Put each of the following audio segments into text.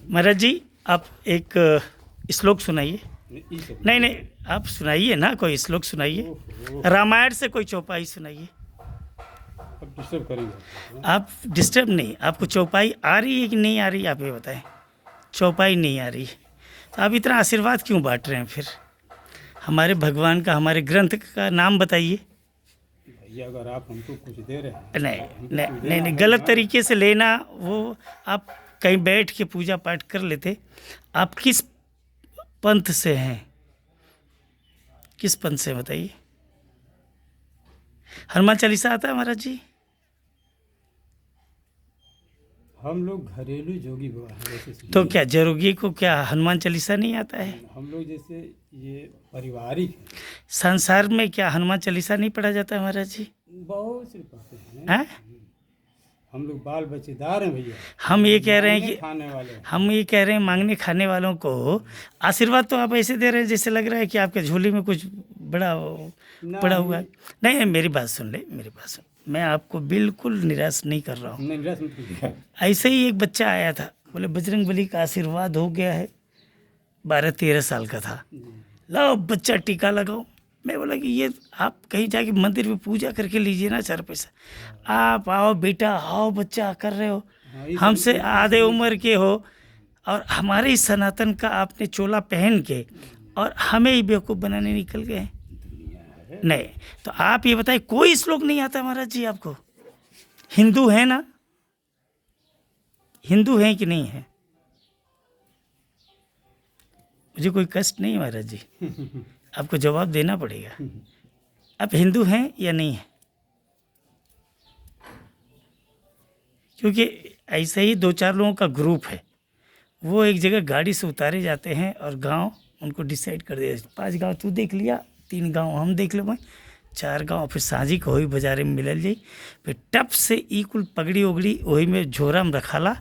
महाराज जी, आप एक श्लोक सुनाइए। नहीं नहीं, आप सुनाइए ना, कोई श्लोक सुनाइए। रामायण से कोई चौपाई सुनाइए। अब डिस्टर्ब करेंगे। आप डिस्टर्ब नहीं, आपको चौपाई आ रही है कि नहीं आ रही है, आप ये बताएं। चौपाई नहीं आ रही है तो आप इतना आशीर्वाद क्यों बांट रहे हैं फिर? हमारे भगवान का, हमारे ग्रंथ का नाम बताइए। भैया अगर आप हमको कुछ दे रहे हैं नहीं हमको नहीं कुछ नहीं, देना नहीं है गलत ना। तरीके से लेना, वो आप कहीं बैठ के पूजा पाठ कर लेते। आप किस पंथ से हैं? किस पंथ से बताइए। हनुमान चालीसा आता है महाराज जी? हम लोग घरेलू जोगी बाबा हैं वैसे तो क्या जोगी को क्या हनुमान चालीसा नहीं आता है? हम लोग जैसे ये पारिवारिक हैं। संसार में क्या हनुमान चालीसा नहीं पढ़ा जाता है महाराज जी? बहुत से पढ़ते हैं। हैं? हम लोग बाल बच्चेदार हैं भैया। हम ये कह रहे हैं मांगने कि खाने वाले हैं। हम ये कह रहे हैं मांगने खाने वालों को आशीर्वाद तो आप ऐसे दे रहे हैं जैसे लग रहा है कि आपके झोली में कुछ बड़ा पड़ा हुआ है। नहीं नहीं, मेरी बात सुन ले, मेरी बात सुन। मैं आपको बिल्कुल निराश नहीं कर रहा हूँ। नहीं निराश मत कीजिए। ऐसे ही एक बच्चा आया था, बोले बजरंग बली का आशीर्वाद हो गया है। 12-13 साल का था। लाओ बच्चा टीका लगाओ। मैं बोला कि ये आप कहीं जाके मंदिर में पूजा करके लीजिए ना 4 पैसा। आप आओ बेटा, आओ बच्चा कर रहे हो, हाँ, ये हमसे आधे उम्र के हो और हमारे इस सनातन का आपने चोला पहन के और हमें ही बेवकूफ़ बनाने निकल गए हैं। नहीं तो आप ये बताइए, कोई श्लोक नहीं आता महाराज जी आपको? हिंदू है ना? हिंदू हैं कि नहीं है? मुझे कोई कष्ट नहीं है महाराज जी, आपको जवाब देना पड़ेगा। आप हिंदू हैं या नहीं हैं? क्योंकि ऐसे ही 2-4 लोगों का ग्रुप है, वो एक जगह गाड़ी से उतारे जाते हैं और गांव उनको डिसाइड कर दिया। 5 गांव तू देख लिया, 3 गांव हम देख लेंगे, 4 गांव फिर साझी को वही बाजारे में मिलल जाई। फिर टप से ई कुल पगड़ी उगड़ी वही में झोरा में रखाला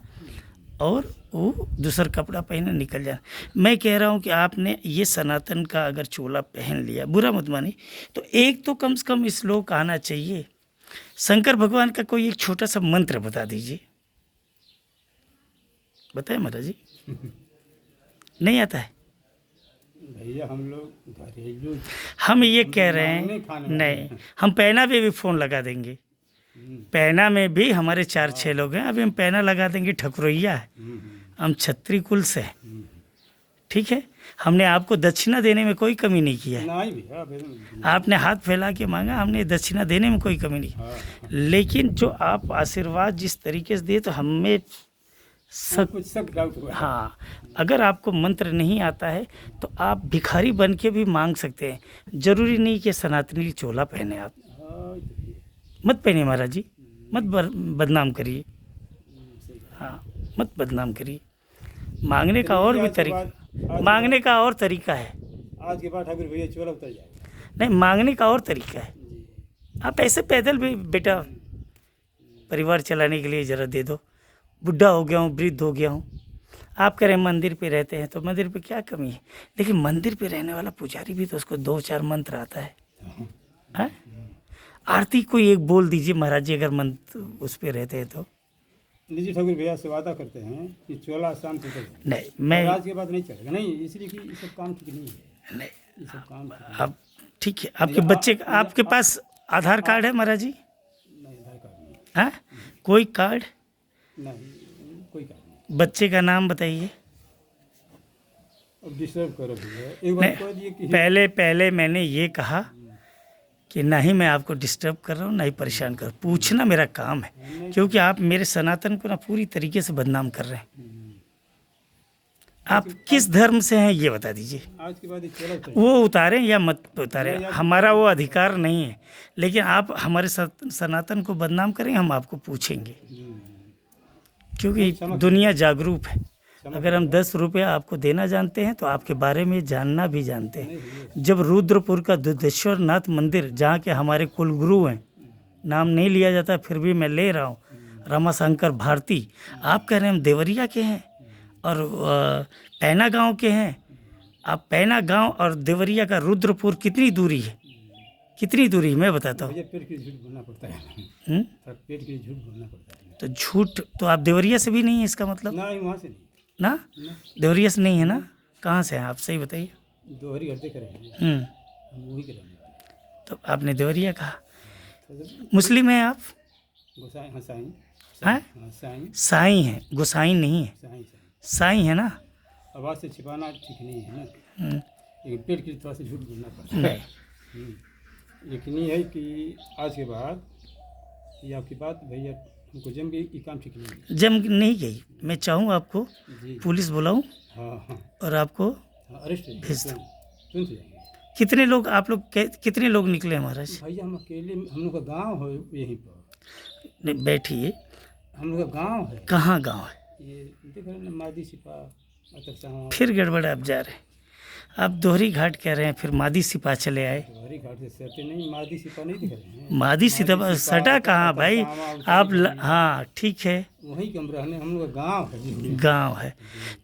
और वो दूसर कपड़ा पहने निकल जाना। मैं कह रहा हूँ कि आपने ये सनातन का अगर चोला पहन लिया, बुरा मत मानिए, तो एक तो कम से कम श्लोक आना चाहिए। शंकर भगवान का कोई एक छोटा सा मंत्र बता दीजिए। बताए महाराज जी? नहीं आता है? भैया हम लोग घरेलू हम ये कह रहे मांगने हैं, खाने वाले नहीं, हैं। हम पैना पे भी फ़ोन लगा देंगे। पैना में भी हमारे 4-6 लोग हैं, अभी हम पैना लगा देंगे। ठकुरैया है, हम छत्री कुल से हैं, ठीक है। हमने आपको दक्षिणा देने में कोई कमी नहीं किया है। नहीं भैया आपने हाथ फैला के मांगा, हमने दक्षिणा देने में कोई कमी नहीं। हाँ, लेकिन जो आप आशीर्वाद जिस तरीके से दिए, तो हमें सब कुछ सब डाउट हुआ है। हाँ, अगर आपको मंत्र नहीं आता है तो आप भिखारी बन के भी मांग सकते हैं। जरूरी नहीं कि सनातनी चोला पहने आप। हाँ, मत पहनिए महाराज जी, मत बदनाम करिए। हाँ, मत बदनाम करिए। मांगने का और भी तरीका, मांगने का और तरीका है। आज के बाद ठाकुर भैया चोला उतर जाएगा। नहीं, मांगने का और तरीका है। आप ऐसे पैदल भी बेटा परिवार चलाने के लिए ज़रा दे दो। बुढ़ा हो गया हूँ, वृद्ध हो गया हूँ, आप कह रहे हैं मंदिर पे रहते हैं, तो मंदिर पे क्या कमी है? लेकिन मंदिर पे रहने वाला पुजारी भी तो उसको 2-4 मंत्र आता है। हैं? आरती कोई एक बोल दीजिए महाराज जी, अगर मंत्र उस पे रहते हैं तो। निजी ठाकुर भैया से वादा करते हैं कि चोला आसान से उतर जाएगा। नहीं, मैं आज के बाद नहीं चलेगा। नहीं, इसलिए कि ये सब काम ठीक नहीं है। नहीं, ये सब काम ठीक नहीं अब ठीक है। आपके बच्चे का, आपके पास आधार कार्ड है महाराज जी? नहीं, आधार कार्ड नहीं। हाँ, कोई कार्ड? नहीं, कोई कार्ड नहीं। बच्चे का नाम बताइए। अब डिस्टर्ब करो भैया, एक बार कह दिए कि पहले मैंने ये कहा कि ना ही मैं आपको डिस्टर्ब कर रहा हूँ, ना ही परेशान कर रहा हूँ। पूछना मेरा काम है, क्योंकि आप मेरे सनातन को ना पूरी तरीके से बदनाम कर रहे हैं। आप किस धर्म से हैं ये बता दीजिए। आज के बाद ये चोला उतर वो उतारें या मत उतारें, हमारा वो अधिकार नहीं है। लेकिन आप हमारे सनातन को बदनाम करें, हम आपको पूछेंगे, क्योंकि दुनिया जागरूक है। अगर हम 10 रुपया आपको देना जानते हैं तो आपके बारे में जानना भी जानते हैं। जब रुद्रपुर का दुधेश्वर नाथ मंदिर, जहाँ के हमारे कुलगुरु हैं, नाम नहीं लिया जाता फिर भी मैं ले रहा हूँ, रमाशंकर भारती, आप कह रहे हैं हम देवरिया के हैं और पैना गांव के हैं। आप पैना गांव और देवरिया का रुद्रपुर कितनी दूरी है? कितनी दूरी मैं बताता हूँ। भैया पेट के लिए झूठ बोलना पड़ता है। हम्म? पेट के लिए झूठ बोलना पड़ता है। तो झूठ तो आप देवरिया से भी नहीं है, इसका मतलब? नहीं, वहाँ से नहीं। ना? देवरिया से नहीं है ना? कहाँ से हैं आप, सही बताइए। दोहरी घर देख रहे हैं, हम्म। हम वही करेंगे। तो आपने देवरिया कहा। मुस्लिम हैं आप? गोसाई, हाँ साईं, हैं? हाँ साईं, साईं हैं, गोसाई नहीं है, साईं, साईं है ना? आवाज़ से छिपाना ठीक नहीं है ना, हम्म, लेकिन पेट के लिए थोड़ा सा झूठ बोलना पड़ता है। नहीं। यकीनी है कि आज के बाद ये आपकी बात भैया हमको जम गई, ये काम ठीक नहीं है। जम नहीं गई। मैं चाहूँ आपको जी, पुलिस बुलाऊं हाँ हाँ और आपको हाँ, अरेस्ट है, भेज दो। तुरंत हो जाएंगे। कितने लोग आप लोग कितने लोग निकले महाराज? भैया हम अकेले, हम लोग का गांव है यहीं पर, नहीं, बैठिए। हम लोग का गांव है कहाँ गांव है? ये, देख रहे हैं ना, मादी सिपा, अतरसावा, फिर गड़बड़ आप जा रहे हैं। आप दोहरी घाट कह रहे हैं, फिर मादी सिपा चले आए। हरी घाट से सटे नहीं, मादी सिपा नहीं दिख रहे हैं, मादी सिपा सटा कहाँ भाई? आप हाँ ठीक है, वहीं के हम रहने, हम लोग का गांव है जी। गांव है।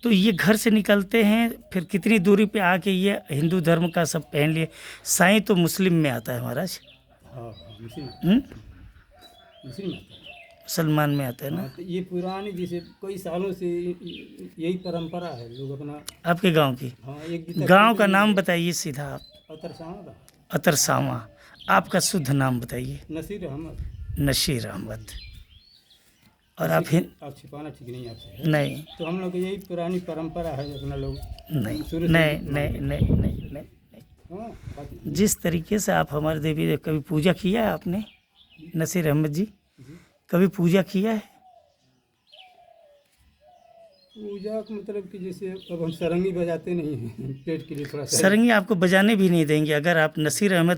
तो ये घर से निकलते हैं, फिर कितनी दूरी पे आके ये हिंदू धर्म का सब पहन लिए। साईं तो मुस्लिम में आता है महाराज, हाँ हाँ, मुस्लिम हम्म? मुस्लिम आता है। मुसलमान में आता है ना? हाँ, तो ये पुरानी जैसे कई सालों से यही परंपरा है, लोग अपना, आपके गांव की? हाँ एक गीता गांव का नाम बताइए सीधा आप। अतरसावा का अतरसावा। आपका शुद्ध नाम बताइए। नसीर अहमद। नशीर अहमद। और आप आप छिपाना ठीक नहीं आपसे, नहीं तो हम लोग की यही पुरानी परंपरा है, अपना लोग नहीं शुरू से नहीं नहीं नहीं नहीं नहीं। हाँ, बात- जिस तरीके से आप हमारे देवी कभी पूजा किया है आपने नसीर अहमद जी? कभी पूजा किया है? पूजा का मतलब कि जैसे अब हम सरंगी बजाते नहीं हैं, पेट के लिए थोड़ा सा सरंगी आपको बजाने भी नहीं देंगे अगर आप नसीर अहमद